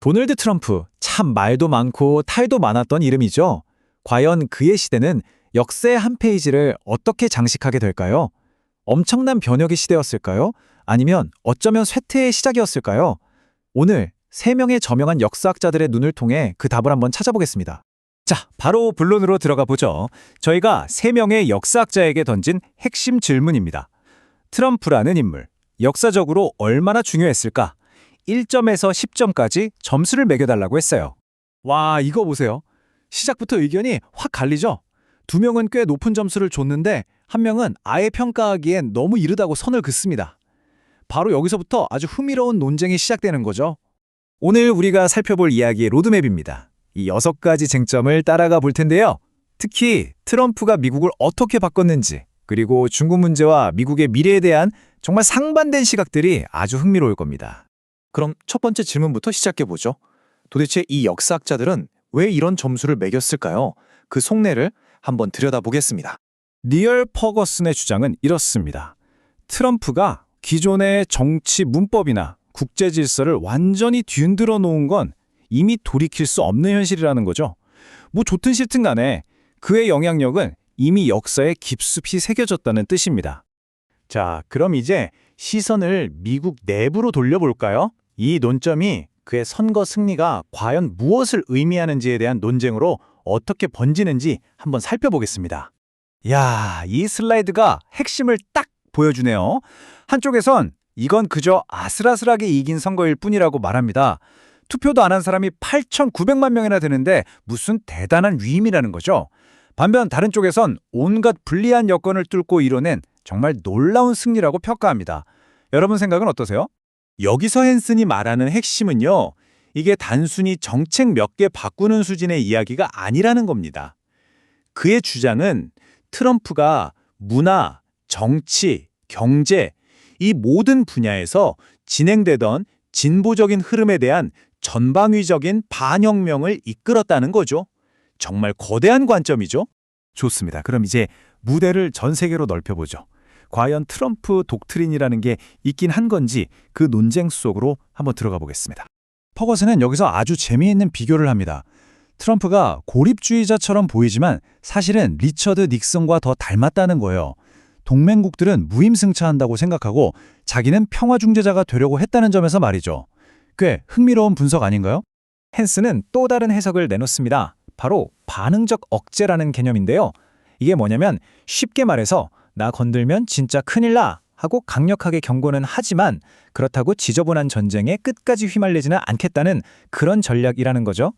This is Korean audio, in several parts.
도널드 트럼프, 참 말도 많고 탈도 많았던 이름이죠. 과연 그의 시대는 역사의 한 페이지를 어떻게 장식하게 될까요? 엄청난 변혁의 시대였을까요? 아니면 어쩌면 쇠퇴의 시작이었을까요? 오늘 3명의 저명한 역사학자들의 눈을 통해 그 답을 한번 찾아보겠습니다. 자, 바로 본론으로 들어가 보죠. 저희가 3명의 역사학자에게 던진 핵심 질문입니다. 트럼프라는 인물, 역사적으로 얼마나 중요했을까? 1점에서 10점까지 점수를 매겨달라고 했어요. 와, 이거 보세요. 시작부터 의견이 확 갈리죠? 2명은 꽤 높은 점수를 줬는데 1명은 아예 평가하기엔 너무 이르다고 선을 긋습니다. 바로 여기서부터 아주 흥미로운 논쟁이 시작되는 거죠. 오늘 우리가 살펴볼 이야기의 로드맵입니다. 이 6가지 쟁점을 따라가 볼 텐데요. 특히 트럼프가 미국을 어떻게 바꿨는지, 그리고 중국 문제와 미국의 미래에 대한 정말 상반된 시각들이 아주 흥미로울 겁니다. 그럼 첫 번째 질문부터 시작해보죠. 도대체 이 역사학자들은 왜 이런 점수를 매겼을까요? 그 속내를 한번 들여다보겠습니다. 니얼 퍼거슨의 주장은 이렇습니다. 트럼프가 기존의 정치 문법이나 국제 질서를 완전히 뒤흔들어 놓은 건 이미 돌이킬 수 없는 현실이라는 거죠. 뭐 좋든 싫든 간에 그의 영향력은 이미 역사에 깊숙이 새겨졌다는 뜻입니다. 자, 그럼 이제 시선을 미국 내부로 돌려볼까요? 이 논점이 그의 선거 승리가 과연 무엇을 의미하는지에 대한 논쟁으로 어떻게 번지는지 한번 살펴보겠습니다. 야, 이 슬라이드가 핵심을 딱 보여주네요. 한쪽에선 이건 그저 아슬아슬하게 이긴 선거일 뿐이라고 말합니다. 투표도 안 한 사람이 8,900만 명이나 되는데 무슨 대단한 위임이라는 거죠. 반면 다른 쪽에선 온갖 불리한 여건을 뚫고 이뤄낸 정말 놀라운 승리라고 평가합니다. 여러분 생각은 어떠세요? 여기서 헨슨이 말하는 핵심은요, 이게 단순히 정책 몇 개 바꾸는 수준의 이야기가 아니라는 겁니다. 그의 주장은 트럼프가 문화, 정치, 경제, 이 모든 분야에서 진행되던 진보적인 흐름에 대한 전방위적인 반혁명을 이끌었다는 거죠. 정말 거대한 관점이죠. 좋습니다. 그럼 이제 무대를 전 세계로 넓혀보죠. 과연 트럼프 독트린이라는 게 있긴 한 건지 그 논쟁 속으로 한번 들어가 보겠습니다. 퍼거슨은 여기서 아주 재미있는 비교를 합니다. 트럼프가 고립주의자처럼 보이지만 사실은 리처드 닉슨과 더 닮았다는 거예요. 동맹국들은 무임승차한다고 생각하고 자기는 평화중재자가 되려고 했다는 점에서 말이죠. 꽤 흥미로운 분석 아닌가요? 헨슨은 또 다른 해석을 내놓습니다. 바로 반응적 억제라는 개념인데요. 이게 뭐냐면 쉽게 말해서 나 건들면 진짜 큰일 나 하고 강력하게 경고는 하지만 그렇다고 지저분한 전쟁에 끝까지 휘말리지는 않겠다는 그런 전략이라는 거죠.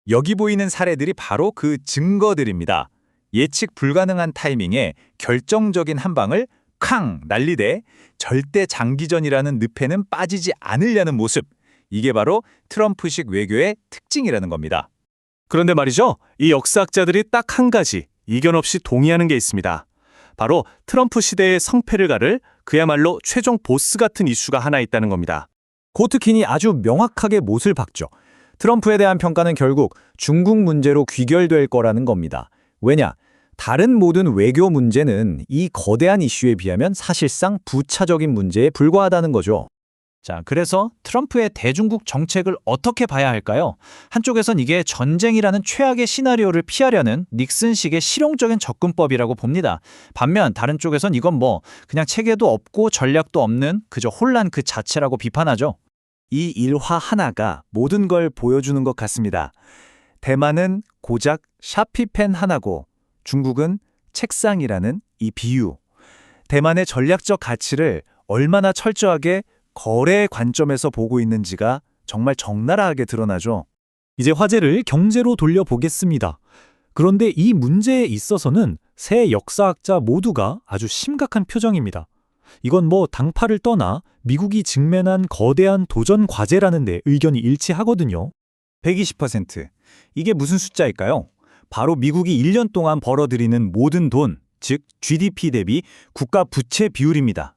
여기 보이는 사례들이 바로 그 증거들입니다. 예측 불가능한 타이밍에 결정적인 한 방을 쾅 날리되 절대 장기전이라는 늪에는 빠지지 않으려는 모습. 이게 바로 트럼프식 외교의 특징이라는 겁니다. 그런데 말이죠. 이 역사학자들이 딱 한 가지 이견 없이 동의하는 게 있습니다. 바로 트럼프 시대의 성패를 가를 그야말로 최종 보스 같은 이슈가 하나 있다는 겁니다. 고트킨이 아주 명확하게 못을 박죠. 트럼프에 대한 평가는 결국 중국 문제로 귀결될 거라는 겁니다. 왜냐? 다른 모든 외교 문제는 이 거대한 이슈에 비하면 사실상 부차적인 문제에 불과하다는 거죠. 자, 그래서 트럼프의 대중국 정책을 어떻게 봐야 할까요? 한쪽에선 이게 전쟁이라는 최악의 시나리오를 피하려는 닉슨식의 실용적인 접근법이라고 봅니다. 반면 다른 쪽에선 이건 그냥 체계도 없고 전략도 없는 그저 혼란 그 자체라고 비판하죠. 이 일화 하나가 모든 걸 보여주는 것 같습니다. 대만은 고작 샤피펜 하나고 중국은 책상이라는 이 비유. 대만의 전략적 가치를 얼마나 철저하게 거래의 관점에서 보고 있는지가 정말 적나라하게 드러나죠. 이제 화제를 경제로 돌려보겠습니다. 그런데 이 문제에 있어서는 세 역사학자 모두가 아주 심각한 표정입니다. 이건 당파를 떠나 미국이 직면한 거대한 도전 과제라는 데 의견이 일치하거든요. 120%. 이게 무슨 숫자일까요? 바로 미국이 1년 동안 벌어들이는 모든 돈, 즉 GDP 대비 국가 부채 비율입니다.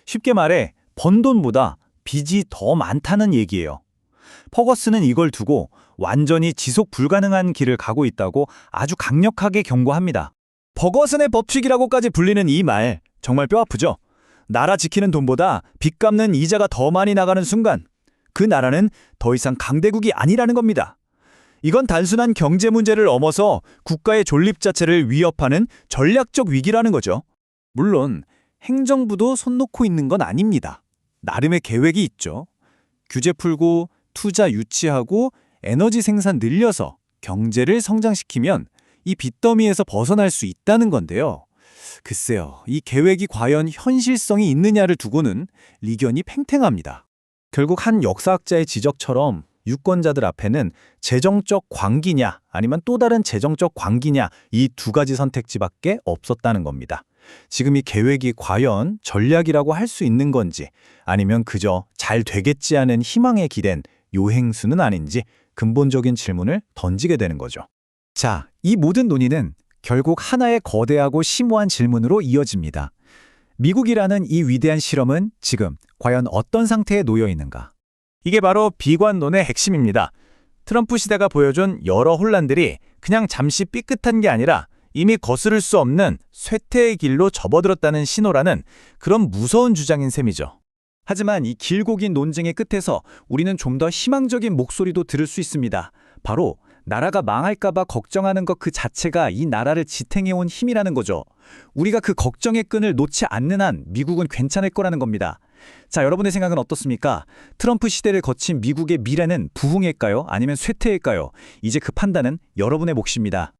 쉽게 말해 번 돈보다 빚이 더 많다는 얘기예요. 퍼거슨은 이걸 두고 완전히 지속 불가능한 길을 가고 있다고 아주 강력하게 경고합니다. 퍼거슨의 법칙이라고까지 불리는 이 말 정말 뼈아프죠? 나라 지키는 돈보다 빚 갚는 이자가 더 많이 나가는 순간 그 나라는 더 이상 강대국이 아니라는 겁니다. 이건 단순한 경제 문제를 넘어서 국가의 존립 자체를 위협하는 전략적 위기라는 거죠. 물론 행정부도 손 놓고 있는 건 아닙니다. 나름의 계획이 있죠. 규제 풀고 투자 유치하고 에너지 생산 늘려서 경제를 성장시키면 이 빚더미에서 벗어날 수 있다는 건데요. 글쎄요, 이 계획이 과연 현실성이 있느냐를 두고는 의견이 팽팽합니다. 결국 한 역사학자의 지적처럼 유권자들 앞에는 재정적 광기냐 아니면 또 다른 재정적 광기냐 이 두 가지 선택지밖에 없었다는 겁니다. 지금 이 계획이 과연 전략이라고 할 수 있는 건지 아니면 그저 잘 되겠지 하는 희망에 기댄 요행수는 아닌지 근본적인 질문을 던지게 되는 거죠. 자, 이 모든 논의는 결국 하나의 거대하고 심오한 질문으로 이어집니다. 미국이라는 이 위대한 실험은 지금 과연 어떤 상태에 놓여 있는가? 이게 바로 비관론의 핵심입니다. 트럼프 시대가 보여준 여러 혼란들이 그냥 잠시 삐끗한 게 아니라 이미 거스를 수 없는 쇠퇴의 길로 접어들었다는 신호라는 그런 무서운 주장인 셈이죠. 하지만 이 길고 긴 논쟁의 끝에서 우리는 좀 더 희망적인 목소리도 들을 수 있습니다. 바로 나라가 망할까봐 걱정하는 것 그 자체가 이 나라를 지탱해온 힘이라는 거죠. 우리가 그 걱정의 끈을 놓지 않는 한 미국은 괜찮을 거라는 겁니다. 자, 여러분의 생각은 어떻습니까? 트럼프 시대를 거친 미국의 미래는 부흥일까요? 아니면 쇠퇴일까요? 이제 그 판단은 여러분의 몫입니다.